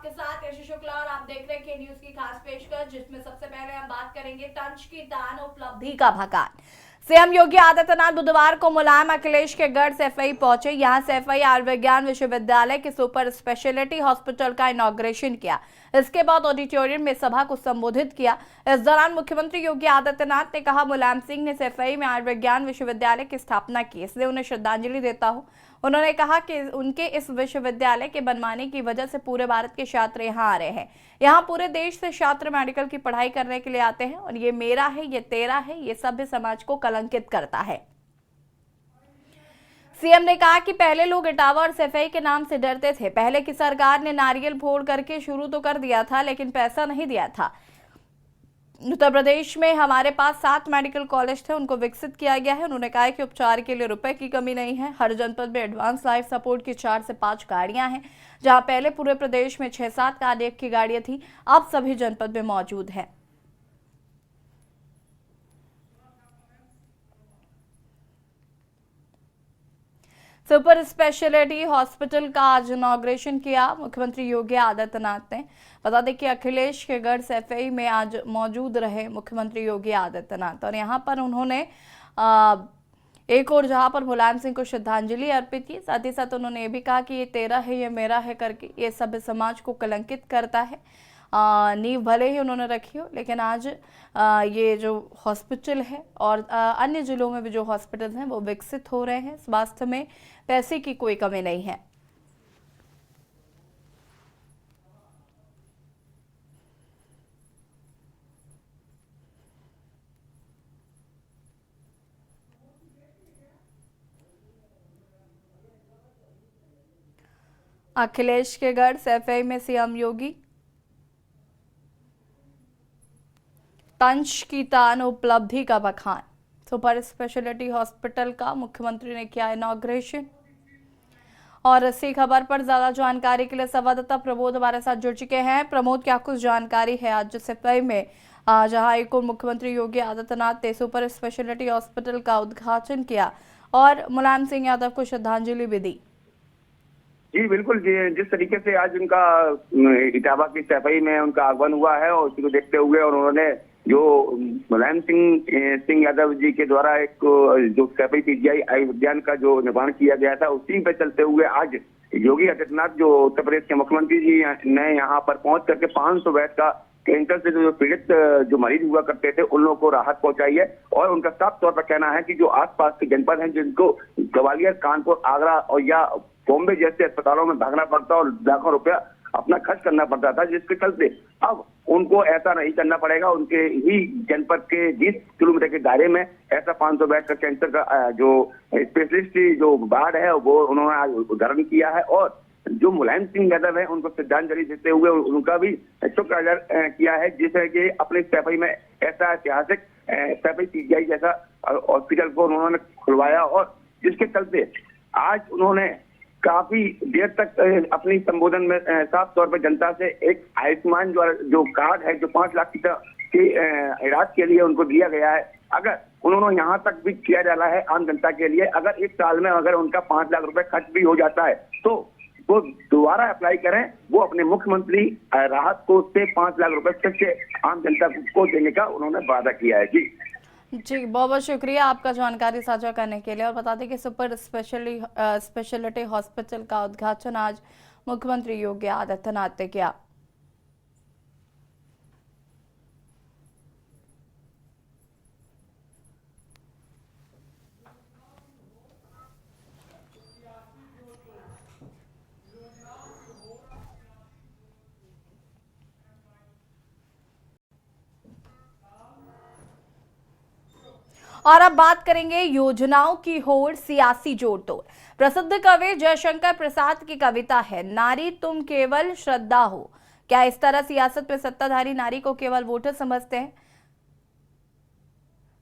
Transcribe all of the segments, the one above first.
आपके साथ यश शुक्ला और आप देख रहे हैं के न्यूज की खास पेशकश, जिसमें सबसे पहले हम बात करेंगे तंज की दान उपलब्धि का भगान। सीएम योगी आदित्यनाथ बुधवार को मुलायम अखिलेश के गढ़ सैफई पहुंचे। यहां सैफई आयुर्विज्ञान विश्वविद्यालय के सुपर स्पेशलिटी हॉस्पिटल का इनॉग्रेशन किया। इसके बाद ऑडिटोरियम में सभा को संबोधित किया। इस दौरान मुख्यमंत्री योगी आदित्यनाथ ने कहा, मुलायम सिंह ने सैफई में आयुर्विज्ञान विश्वविद्यालय की स्थापना की, इसलिए उन्हें श्रद्धांजलि देता हूं। उन्होंने कहा कि उनके इस विश्वविद्यालय के बनवाने की वजह से पूरे भारत के छात्र यहाँ आ रहे हैं। यहाँ पूरे देश से छात्र मेडिकल की पढ़ाई करने के लिए आते हैं और ये मेरा है, ये तेरा है, ये सभ्य समाज को कलंकित करता है। सीएम ने कहा कि पहले लोग इटावा और सैफई के नाम से डरते थे। पहले की सरकार ने नारियल फोड़ करके शुरू तो कर दिया था, लेकिन पैसा नहीं दिया था। उत्तर प्रदेश में हमारे पास 7 मेडिकल कॉलेज थे, उनको विकसित किया गया है। उन्होंने कहा कि उपचार के लिए रुपए की कमी नहीं है। हर जनपद में एडवांस लाइफ सपोर्ट की 4 से 5 गाड़ियां हैं। जहां पहले पूरे प्रदेश में 6-7 कार्डियक की गाड़ियां थी, अब सभी जनपद में मौजूद है। सुपर स्पेशलिटी हॉस्पिटल का आज इनॉग्रेशन किया मुख्यमंत्री योगी आदित्यनाथ ने। बता दें कि अखिलेश के गढ़ सैफई में आज मौजूद रहे मुख्यमंत्री योगी आदित्यनाथ और यहां पर उन्होंने एक और जहां पर मुलायम सिंह को श्रद्धांजलि अर्पित की। साथ ही साथ उन्होंने ये भी कहा कि ये तेरा है, ये मेरा है करके ये सभ्य समाज को कलंकित करता है। नींव भले ही उन्होंने रखी हो, लेकिन आज ये जो हॉस्पिटल है और अन्य जिलों में भी जो हॉस्पिटल हैं वो विकसित हो रहे हैं। स्वास्थ्य में पैसे की कोई कमी नहीं है। अखिलेश के गढ़ सैफई में सीएम योगी तंज की दान उपलब्धि का बखान। सुपर स्पेशलिटी हॉस्पिटल का मुख्यमंत्री ने किया इनॉग्रेशन। और इसी खबर पर ज्यादा जानकारी के लिए संवाददाता प्रमोद हमारे साथ जुड़ चुके हैं। प्रमोद, क्या कुछ जानकारी है आज सैफई में जहां एक और मुख्यमंत्री योगी आदित्यनाथ ने सुपर स्पेशलिटी हॉस्पिटल का उद्घाटन किया और मुलायम सिंह यादव को श्रद्धांजलि भी दी? जी बिल्कुल जी, जिस तरीके से आज उनका इटावा की सैफई में उनका आगमन हुआ है और उसी को देखते हुए और उन्होंने जो मुलायम सिंह यादव जी के द्वारा एक जो सैफई पीजीआई आयुर्विज्ञान का जो निर्माण किया गया था, उसी पे चलते हुए आज योगी आदित्यनाथ जो उत्तर प्रदेश के मुख्यमंत्री जी ने यहाँ पर पहुंच करके 500 बेड का कैंसर से जो पीड़ित जो मरीज हुआ करते थे उन लोगों को राहत पहुंचाई है। और उनका साफ तौर पर कहना है कि जो आसपास के जनपद हैं जिनको ग्वालियर, कानपुर, आगरा और या बॉम्बे जैसे अस्पतालों में भागना पड़ता और लाखों रुपया अपना खर्च करना पड़ता था, जिसके चलते अब उनको ऐसा नहीं करना पड़ेगा। उनके ही जनपद के 20 किलोमीटर के दायरे में ऐसा 500 बेड का कैंसर का जो स्पेशलिस्ट जो वार्ड है वो उन्होंने आज उद्घाटन किया है। और जो मुलायम सिंह यादव है उनको श्रद्धांजलि देते हुए उनका भी शुक्र अदा किया है, जिससे कि अपने सैफई में ऐसा ऐतिहासिक सैफई पीजीआई जैसा हॉस्पिटल को उन्होंने खुलवाया और जिसके चलते आज उन्होंने काफी देर तक अपनी संबोधन में साफ तौर पर जनता से एक आयुष्मान जो कार्ड है जो 5 लाख के इलाज के लिए उनको दिया गया है, अगर उन्होंने यहाँ तक भी किया डाला है आम जनता के लिए, अगर 1 साल में अगर उनका 5 लाख रुपए खर्च भी हो जाता है तो वो दोबारा अप्लाई करें। वो अपने मुख्यमंत्री राहत कोष से 5 लाख रुपए फिर से आम जनता को देने का उन्होंने वादा किया है। जी, बहुत बहुत शुक्रिया आपका जानकारी साझा करने के लिए। और बता दें कि सुपर स्पेशलिटी हॉस्पिटल का उद्घाटन आज मुख्यमंत्री योगी आदित्यनाथ ने किया। और अब बात करेंगे योजनाओं की होड़ सियासी जोड़तोड़। प्रसिद्ध कवि जयशंकर प्रसाद की कविता है, नारी तुम केवल श्रद्धा हो। क्या इस तरह सियासत में सत्ताधारी नारी को केवल वोटर समझते हैं?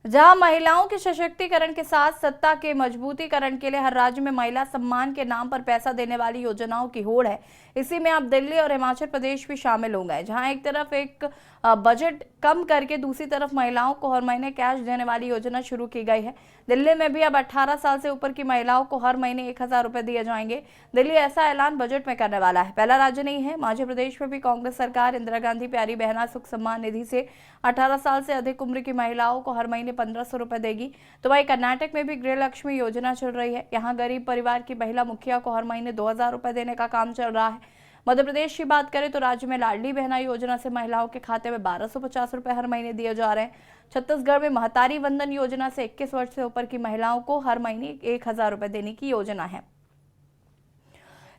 जहां महिलाओं के सशक्तिकरण के साथ सत्ता के मजबूतीकरण के लिए हर राज्य में महिला सम्मान के नाम पर पैसा देने वाली योजनाओं की होड़ है। इसी में अब दिल्ली और हिमाचल प्रदेश भी शामिल हो गए, जहां एक तरफ एक बजट कम करके दूसरी तरफ महिलाओं को हर महीने कैश देने वाली योजना शुरू की गई है। दिल्ली में भी अब 18 साल से ऊपर की महिलाओं को हर महीने 1000 रुपए दिए जाएंगे। दिल्ली ऐसा ऐलान बजट में करने वाला है। पहला राज्य नहीं है, मध्य प्रदेश में भी कांग्रेस सरकार इंदिरा गांधी प्यारी बहना सुख सम्मान निधि से 18 साल से अधिक उम्र की महिलाओं को हर महीने 1500 रुपए देगी। तो वही कर्नाटक में भी गृह लक्ष्मी योजना चल रही है। यहाँ गरीब परिवार की महिला मुखिया को हर महीने 2000 रुपए देने का काम चल रहा है। मध्य प्रदेश की बात करें तो राज्य में लाडली बहना योजना से महिलाओं के खाते में 1250 रुपए हर महीने दिए जा रहे हैं। छत्तीसगढ़ में महतारी वंदन योजना से 21 वर्ष से ऊपर की महिलाओं को हर महीने 1000 रुपए देने की योजना है।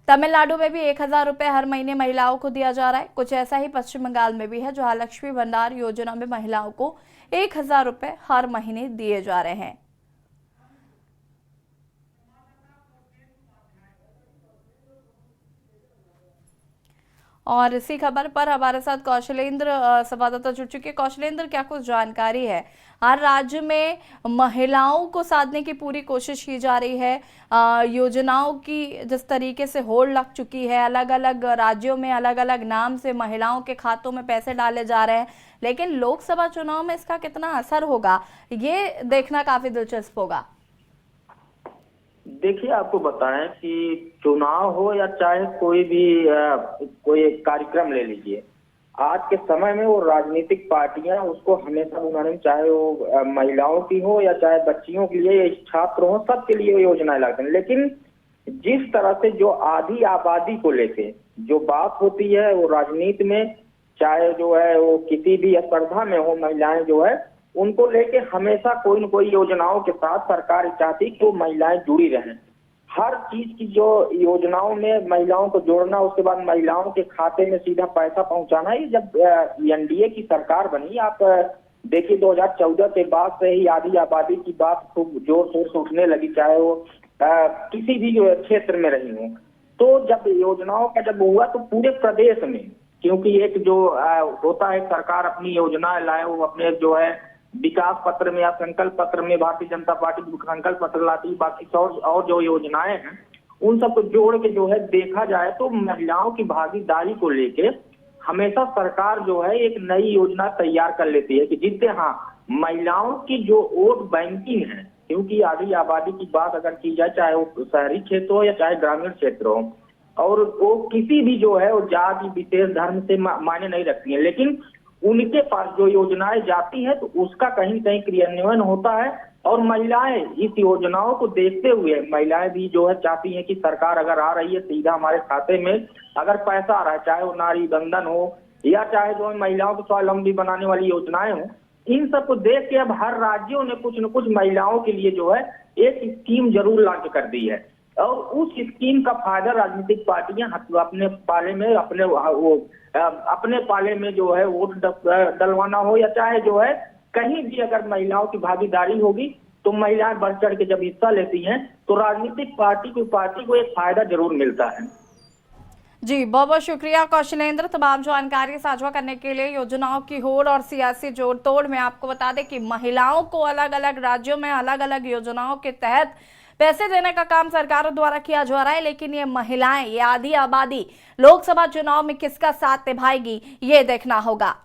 तमिलनाडु में भी 1000 रुपए हर महीने महिलाओं को दिया जा रहा है। कुछ ऐसा ही पश्चिम बंगाल में भी है, जहां लक्ष्मी भंडार योजना में महिलाओं को 1000 रुपए हर महीने दिए जा रहे हैं। और इसी खबर पर हमारे साथ कौशलेंद्र संवाददाता जुड़ चुके हैं। कौशलेंद्र, क्या कुछ जानकारी है? हर राज्य में महिलाओं को साधने की पूरी कोशिश की जा रही है। योजनाओं की जिस तरीके से होड़ लग चुकी है, अलग अलग राज्यों में अलग अलग नाम से महिलाओं के खातों में पैसे डाले जा रहे हैं, लेकिन लोकसभा चुनाव में इसका कितना असर होगा, ये देखना काफी दिलचस्प होगा। देखिए, आपको बताएं कि चुनाव हो या चाहे कोई भी कोई कार्यक्रम ले लीजिए, आज के समय में वो राजनीतिक पार्टियां उसको हमेशा उन्होंने, चाहे वो महिलाओं की हो या चाहे बच्चियों के लिए या छात्र हो, सबके लिए योजनाएं लाते हैं। लेकिन जिस तरह से जो आधी आबादी को लेके जो बात होती है वो राजनीति में, चाहे जो है वो किसी भी स्पर्धा में हो, महिलाएं जो है उनको लेके हमेशा कोई न कोई योजनाओं के साथ सरकार चाहती कि वो महिलाएं जुड़ी रहें। हर चीज की जो योजनाओं में महिलाओं को जोड़ना, उसके बाद महिलाओं के खाते में सीधा पैसा पहुंचाना। ये जब एनडीए की सरकार बनी, आप देखिए 2014 के बाद से ही आधी आबादी की बात खूब जोर शोर से उठने लगी, चाहे वो किसी भी क्षेत्र में रही हो। तो जब योजनाओं का जब हुआ तो पूरे प्रदेश में, क्योंकि एक जो होता है सरकार अपनी योजनाएं लाए, वो अपने जो है विकास पत्र में या संकल्प पत्र में भारतीय जनता पार्टी संकल्प पत्र लाती, बाकी और जो योजनाएं हैं उन सबको जोड़ के जो है देखा जाए तो महिलाओं की भागीदारी को लेके हमेशा सरकार जो है एक नई योजना तैयार कर लेती है कि जिससे हाँ महिलाओं की जो वोट बैंकिंग है, क्योंकि आधी आबादी की बात अगर की जाए, चाहे वो शहरी क्षेत्र हो या चाहे ग्रामीण क्षेत्र हो, और वो किसी भी जो है वो जाति विशेष धर्म से मायने नहीं रखती है, लेकिन उनके पास जो योजनाएं जाती है तो उसका कहीं न कहीं क्रियान्वयन होता है। और महिलाएं इस योजनाओं को देखते हुए महिलाएं भी जो है चाहती हैं कि सरकार अगर आ रही है सीधा हमारे खाते में अगर पैसा आ रहा है, चाहे वो नारी बंधन हो या चाहे जो महिलाओं को स्वावलंबी बनाने वाली योजनाएं हो, इन सबको देख के अब हर राज्यों ने कुछ न कुछ महिलाओं के लिए जो है एक स्कीम जरूर लॉन्च कर दी है। और उस स्कीम का फायदा राजनीतिक पार्टियां अपने पाले में अपने पाले में जो है वोट डलवाना हो या चाहे जो है कहीं भी अगर महिलाओं की भागीदारी होगी तो महिलाएं बढ़ चढ़ के जब हिस्सा लेती हैं तो राजनीतिक पार्टी को एक फायदा जरूर मिलता है। जी, बहुत बहुत शुक्रिया कौशलेंद्र तमाम जानकारी साझा करने के लिए। योजनाओं की होड़ और सियासी जोड़ तोड़ में आपको बता दें कि महिलाओं को अलग अलग राज्यों में अलग अलग योजनाओं के तहत पैसे देने का काम सरकारों द्वारा किया जा रहा है, लेकिन ये महिलाएं, ये आधी आबादी लोकसभा चुनाव में किसका साथ निभाएगी, ये देखना होगा।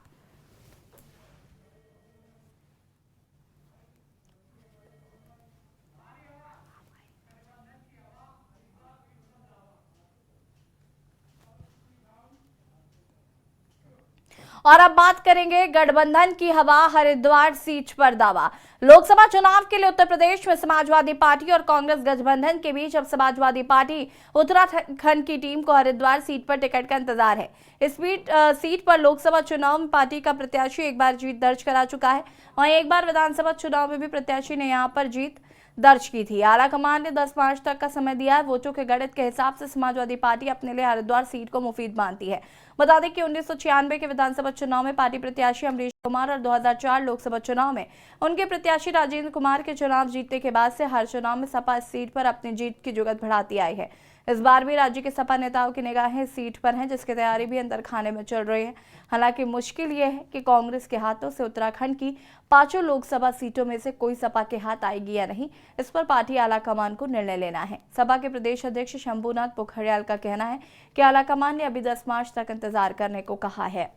और अब बात करेंगे गठबंधन की हवा, हरिद्वार सीट पर दावा। लोकसभा चुनाव के लिए उत्तर प्रदेश में समाजवादी पार्टी और कांग्रेस गठबंधन के बीच अब समाजवादी पार्टी उत्तराखंड की टीम को हरिद्वार सीट पर टिकट का इंतजार है। इस सीट पर लोकसभा चुनाव में पार्टी का प्रत्याशी एक बार जीत दर्ज करा चुका है, वहीं एक बार विधानसभा चुनाव में भी प्रत्याशी ने यहां पर जीत दर्ज की थी। आलाकमान ने 10 मार्च तक का समय दिया है। वोटों के गणित के हिसाब से समाजवादी पार्टी अपने लिए हरिद्वार सीट को मुफीद मानती है। बता दें कि 1996 के विधानसभा चुनाव में पार्टी प्रत्याशी अमरीश कुमार और 2004 लोकसभा चुनाव में उनके प्रत्याशी राजेंद्र कुमार के चुनाव जीतने के बाद से हर चुनाव में सपा इस सीट पर अपनी जीत की जुगत बढ़ाती आई है। इस बार भी राज्य के सपा नेताओं की निगाहें इस सीट पर हैं, जिसकी तैयारी भी अंदर खाने में चल रही है। हालांकि मुश्किल ये है कि कांग्रेस के हाथों से उत्तराखंड की 5 लोकसभा सीटों में से कोई सपा के हाथ आएगी या नहीं, इस पर पार्टी आलाकमान को निर्णय लेना है। सपा के प्रदेश अध्यक्ष शंभुनाथ पोखरियाल का कहना है कि आलाकमान ने अभी 10 मार्च तक इंतजार करने को कहा है।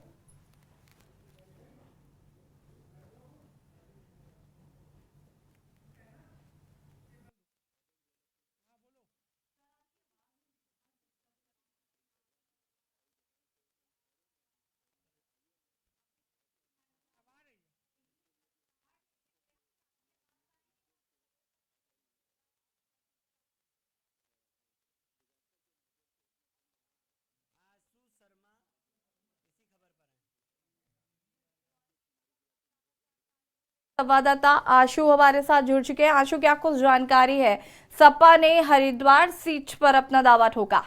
संवाददाता आशु हमारे साथ जुड़ चुके हैं। आशु, क्या कुछ जानकारी है? सपा ने हरिद्वार सीट पर अपना दावा ठोका।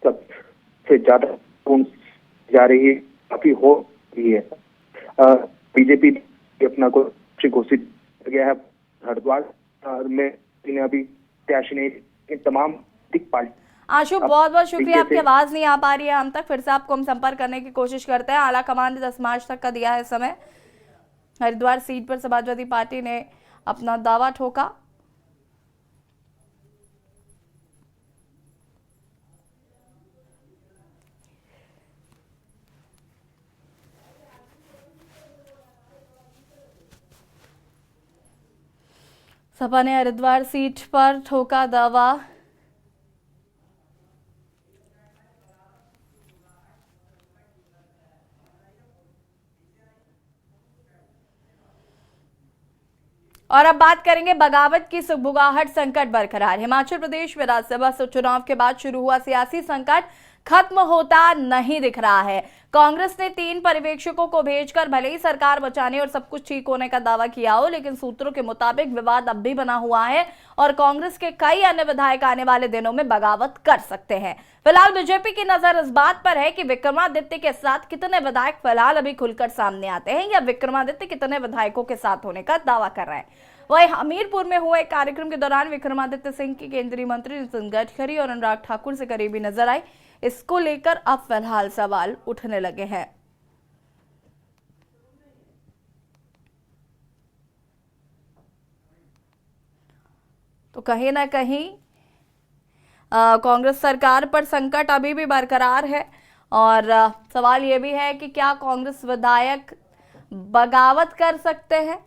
सबसे ज्यादा जा रही है, काफी हो रही है। बीजेपी अपना को घोषित गया है। हरिद्वार में अभी प्रत्याशी नहीं, तमाम पार्टी। आशु, बहुत बहुत शुक्रिया। आपकी आवाज नहीं आ पा रही है हम तक, फिर से आपको हम संपर्क करने की कोशिश करते हैं। आलाकमान ने 10 मार्च तक का दिया है समय। हरिद्वार सीट पर समाजवादी पार्टी ने अपना दावा ठोका। सपा ने हरिद्वार सीट पर ठोका दावा। और अब बात करेंगे बगावत की। सुगबुगाहट संकट बरकरार। हिमाचल प्रदेश विधानसभा चुनाव के बाद शुरू हुआ सियासी संकट खत्म होता नहीं दिख रहा है। कांग्रेस ने 3 पर्यवेक्षकों को भेजकर भले ही सरकार बचाने और सब कुछ ठीक होने का दावा किया हो, लेकिन सूत्रों के मुताबिक विवाद अब भी बना हुआ है और कांग्रेस के कई अन्य विधायक आने वाले दिनों में बगावत कर सकते हैं। फिलहाल बीजेपी की नजर इस बात पर है कि विक्रमादित्य के साथ कितने विधायक फिलहाल अभी खुलकर सामने आते हैं या विक्रमादित्य कितने विधायकों के साथ होने का दावा कर रहे हैं। वहीं हमीरपुर में हुए कार्यक्रम के दौरान विक्रमादित्य सिंह की केंद्रीय मंत्री नितिन गडकरी और अनुराग ठाकुर से करीबी नजर आई। इसको लेकर अब फिलहाल सवाल उठने लगे हैं। तो कहीं ना कहीं कांग्रेस सरकार पर संकट अभी भी बरकरार है और सवाल यह भी है कि क्या कांग्रेस विधायक बगावत कर सकते हैं।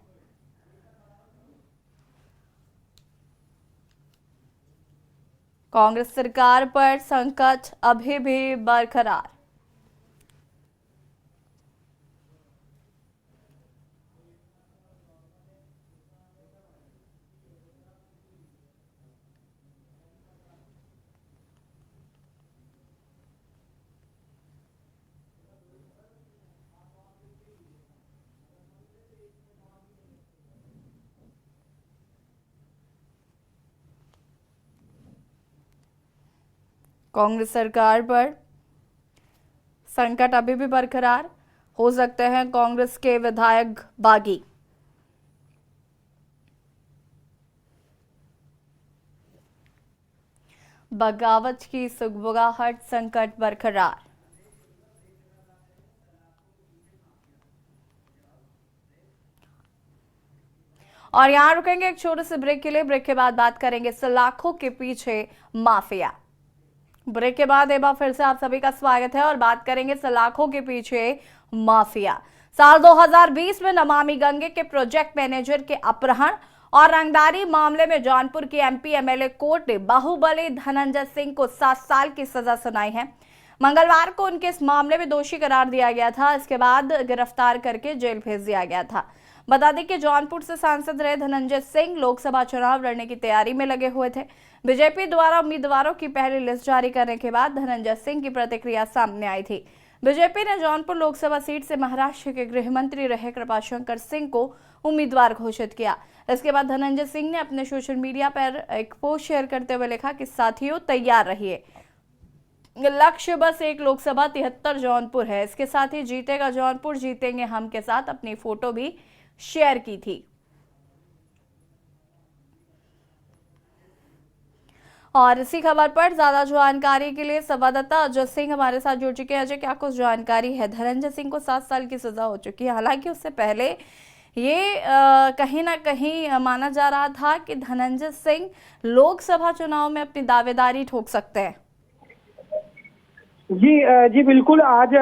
कांग्रेस सरकार पर संकट अभी भी बरकरार। कांग्रेस सरकार पर संकट अभी भी बरकरार। हो सकते हैं कांग्रेस के विधायक बागी। बगावत की सुगबुगाहट संकट बरकरार। और यहां रुकेंगे एक छोटे से ब्रेक के लिए। ब्रेक के बाद बात करेंगे सलाखों के पीछे माफिया। ब्रेक के बाद एक बार फिर से आप सभी का स्वागत है और बात करेंगे सलाखों के पीछे माफिया। साल 2020 में नमामि गंगे के प्रोजेक्ट मैनेजर के अपहरण और रंगदारी मामले में जौनपुर की एमपी एमएलए कोर्ट ने बाहुबली धनंजय सिंह को 7 साल की सजा सुनाई है। मंगलवार को उनके इस मामले में दोषी करार दिया गया था। इसके बाद गिरफ्तार करके जेल भेज दिया गया था। बता दें कि जौनपुर से सांसद रहे धनंजय सिंह लोकसभा चुनाव लड़ने की तैयारी में लगे हुए थे। बीजेपी द्वारा उम्मीदवारों की पहली लिस्ट जारी करने के बाद धनंजय सिंह की प्रतिक्रिया सामने आई थी। बीजेपी ने जौनपुर लोकसभा सीट से महाराष्ट्र के गृह मंत्री रहे कृपाशंकर सिंह को उम्मीदवार घोषित किया। इसके बाद धनंजय सिंह ने अपने सोशल मीडिया पर एक पोस्ट शेयर करते हुए लिखा कि साथियों तैयार रहिए, लक्ष्य बस एक लोकसभा 73 जौनपुर है। इसके साथ ही जीतेगा जौनपुर, जीतेंगे हम के साथ अपनी फोटो भी शेयर की थी। और इसी खबर पर ज्यादा जानकारी के लिए संवाददाता अजय सिंह हमारे साथ जुड़ चुके हैं। अजय, क्या कुछ जानकारी है? धनंजय सिंह को 7 साल की सजा हो चुकी है। हालांकि उससे पहले ये कहीं ना कहीं माना जा रहा था कि धनंजय सिंह लोकसभा चुनाव में अपनी दावेदारी ठोक सकते हैं। जी बिल्कुल। आज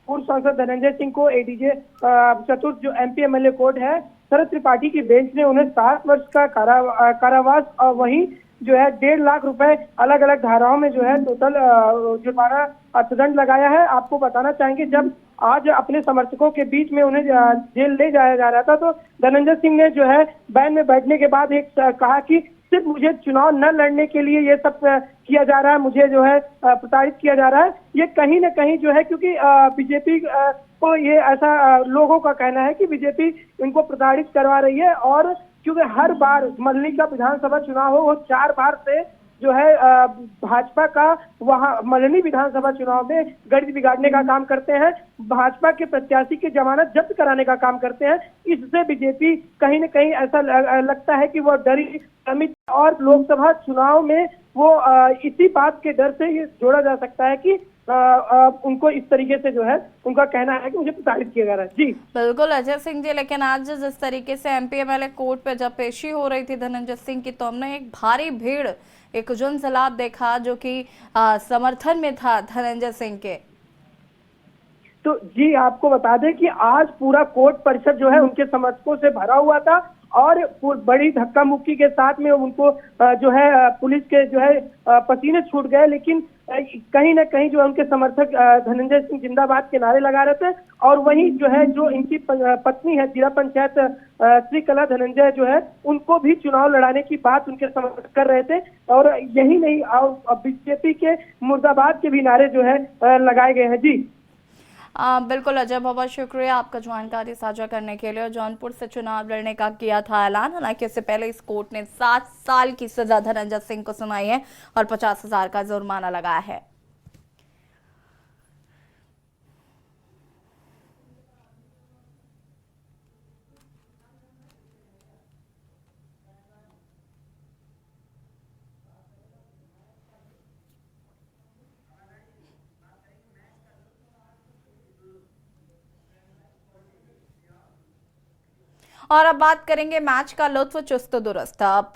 पूर्व सांसद धनंजय सिंह को एडीजे चतुर्थ जो एमपी एमएलए कोर्ट है शरद त्रिपाठी की बेंच ने उन्हें 7 वर्ष का कारावास और वहीं जो है 1.5 लाख रुपए अलग अलग धाराओं में जो है टोटल जुर्माना अर्थदंड लगाया है। आपको बताना चाहेंगे, जब आज अपने समर्थकों के बीच में उन्हें जेल ले जाया जा रहा था तो धनंजय सिंह ने जो है बैन में बैठने के बाद एक कहा कि सिर्फ मुझे चुनाव न लड़ने के लिए ये सब किया जा रहा है, मुझे जो है प्रताड़ित किया जा रहा है। ये कहीं न कहीं जो है क्योंकि बीजेपी को ये ऐसा लोगों का कहना है कि बीजेपी इनको प्रताड़ित करवा रही है और क्योंकि हर बार मल्ली का विधानसभा चुनाव हो वो 4 बार से जो है भाजपा का वहां मल्ली विधानसभा चुनाव में गणित बिगाड़ने का काम करते हैं, भाजपा के प्रत्याशी की जमानत जब्त कराने का काम करते हैं। इससे बीजेपी कहीं न कहीं ऐसा लगता है कि वो डरी समित और लोकसभा चुनाव में वो इसी बात के डर से ये जोड़ा जा सकता है कि उनको इस तरीके से जो है उनका कहना है कि मुझे प्रताड़ित किया जा रहा है। जी बिल्कुल अजय सिंह जी, लेकिन आज जिस तरीके से एमपी एमएलए कोर्ट पे जब पेशी हो रही थी धनंजय सिंह की, तो हमने एक भारी भीड़, एक जनसैलाब देखा जो कि समर्थन में था धनंजय सिंह के। तो जी आपको बता दें कि आज पूरा कोर्ट परिसर जो है उनके समर्थकों से भरा हुआ था और बड़ी धक्का मुक्की के साथ में उनको जो है पुलिस के जो है पसीने छूट गए, लेकिन कहीं ना कहीं जो है उनके समर्थक धनंजय सिंह जिंदाबाद के नारे लगा रहे थे। और वहीं जो है जो इनकी पत्नी है जिला पंचायत श्री कला धनंजय जो है उनको भी चुनाव लड़ाने की बात उनके समर्थक कर रहे थे। और यही नहीं, बीजेपी के मुर्दाबाद के भी नारे जो है लगाए गए हैं। जी बिल्कुल अजय, बहुत शुक्रिया आपका जानकारी साझा करने के लिए। और जौनपुर से चुनाव लड़ने का किया था ऐलान। हालांकि इससे पहले इस कोर्ट ने 7 साल की सजा धनंजय सिंह को सुनाई है और 50,000 का जुर्माना लगाया है। और अब बात करेंगे मैच का लुत्फ चुस्त दुरुस्त। अब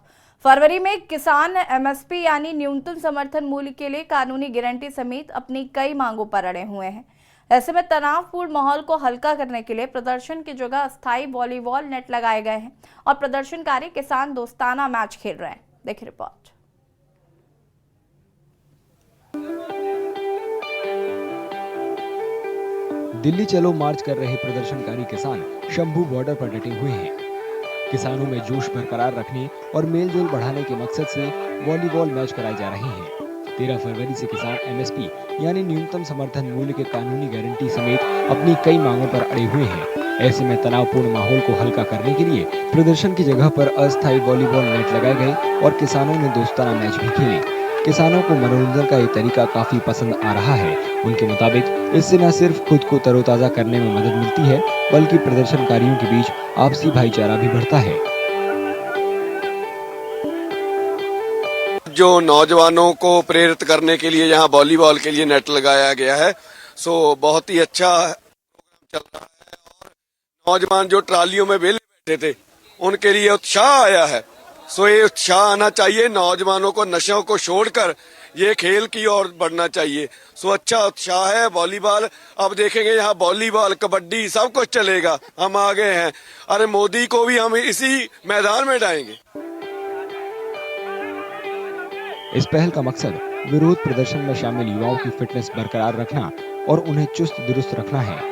फरवरी में किसान एमएसपी यानी न्यूनतम समर्थन मूल्य के लिए कानूनी गारंटी समेत अपनी कई मांगों पर अड़े हुए हैं। ऐसे में तनावपूर्ण माहौल को हल्का करने के लिए प्रदर्शन की जगह अस्थायी वॉलीबॉल नेट लगाए गए हैं और प्रदर्शनकारी किसान दोस्ताना मैच खेल रहे हैं। देखिए रिपोर्ट। दिल्ली चलो मार्च कर रहे प्रदर्शनकारी किसान शंभू बॉर्डर पर डटे हुए हैं। किसानों में जोश बरकरार रखने और मेलजोल बढ़ाने के मकसद से वॉलीबॉल मैच कराए जा रहे हैं। 13 फरवरी से किसान एमएसपी यानी न्यूनतम समर्थन मूल्य के कानूनी गारंटी समेत अपनी कई मांगों पर अड़े हुए हैं। ऐसे में तनावपूर्ण माहौल को हल्का करने के लिए प्रदर्शन की जगह पर अस्थायी वॉलीबॉल नेट लगाए गए और किसानों ने दोस्ताना मैच भी खेले। किसानों को मनोरंजन का ये तरीका काफी पसंद आ रहा है। उनके मुताबिक इससे न सिर्फ खुद को तरोताजा करने में मदद मिलती है बल्कि प्रदर्शनकारियों के बीच आपसी भाईचारा भी बढ़ता है। जो नौजवानों को प्रेरित करने के लिए यहाँ वॉलीबॉल के लिए नेट लगाया गया है, सो बहुत ही अच्छा चल रहा है और नौजवान जो ट्रालियों में वेले बैठे थे उनके लिए उत्साह आया है। सो ये उत्साह आना चाहिए, नौजवानों को नशों को छोड़कर ये खेल की ओर बढ़ना चाहिए। सो अच्छा उत्साह है। वॉलीबॉल अब देखेंगे यहाँ वॉलीबॉल कबड्डी सब कुछ चलेगा, हम आगे हैं। अरे मोदी को भी हम इसी मैदान में डालेंगे। इस पहल का मकसद विरोध प्रदर्शन में शामिल युवाओं की फिटनेस बरकरार रखना और उन्हें चुस्त दुरुस्त रखना है।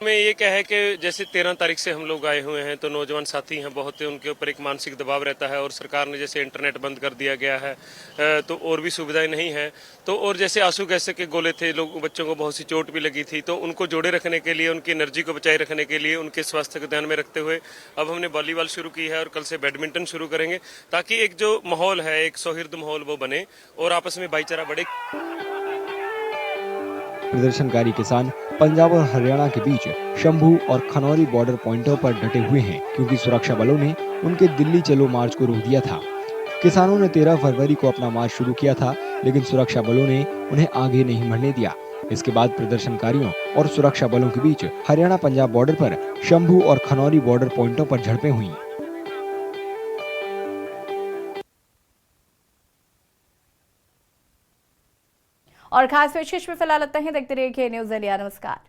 में ये क्या है कि जैसे 13 तारीख से हम लोग आए हुए हैं तो नौजवान साथी हैं बहुत है, उनके ऊपर एक मानसिक दबाव रहता है और सरकार ने जैसे इंटरनेट बंद कर दिया गया है तो और भी सुविधाएं नहीं है। तो और जैसे आंसू गैस के गोले थे, लोग बच्चों को बहुत सी चोट भी लगी थी, तो उनको जोड़े रखने के लिए, उनकी एनर्जी को बचाए रखने के लिए, उनके स्वास्थ्य को ध्यान में रखते हुए अब हमने वॉलीबॉल शुरू की है और कल से बैडमिंटन शुरू करेंगे ताकि एक जो माहौल है, एक सौहार्द माहौल वो बने और आपस में भाईचारा बढ़े। प्रदर्शनकारी किसान पंजाब और हरियाणा के बीच शंभू और खनौरी बॉर्डर पॉइंटों पर डटे हुए हैं क्योंकि सुरक्षा बलों ने उनके दिल्ली चलो मार्च को रोक दिया था। किसानों ने 13 फरवरी को अपना मार्च शुरू किया था, लेकिन सुरक्षा बलों ने उन्हें आगे नहीं बढ़ने दिया। इसके बाद प्रदर्शनकारियों और सुरक्षा बलों के बीच हरियाणा पंजाब बॉर्डर पर शंभू और खनौरी बॉर्डर पॉइंटों पर झड़पें हुई। और खास पेशकश में फिलहाल इतना ही। देखते रहिए के न्यूज़ इंडिया। नमस्कार।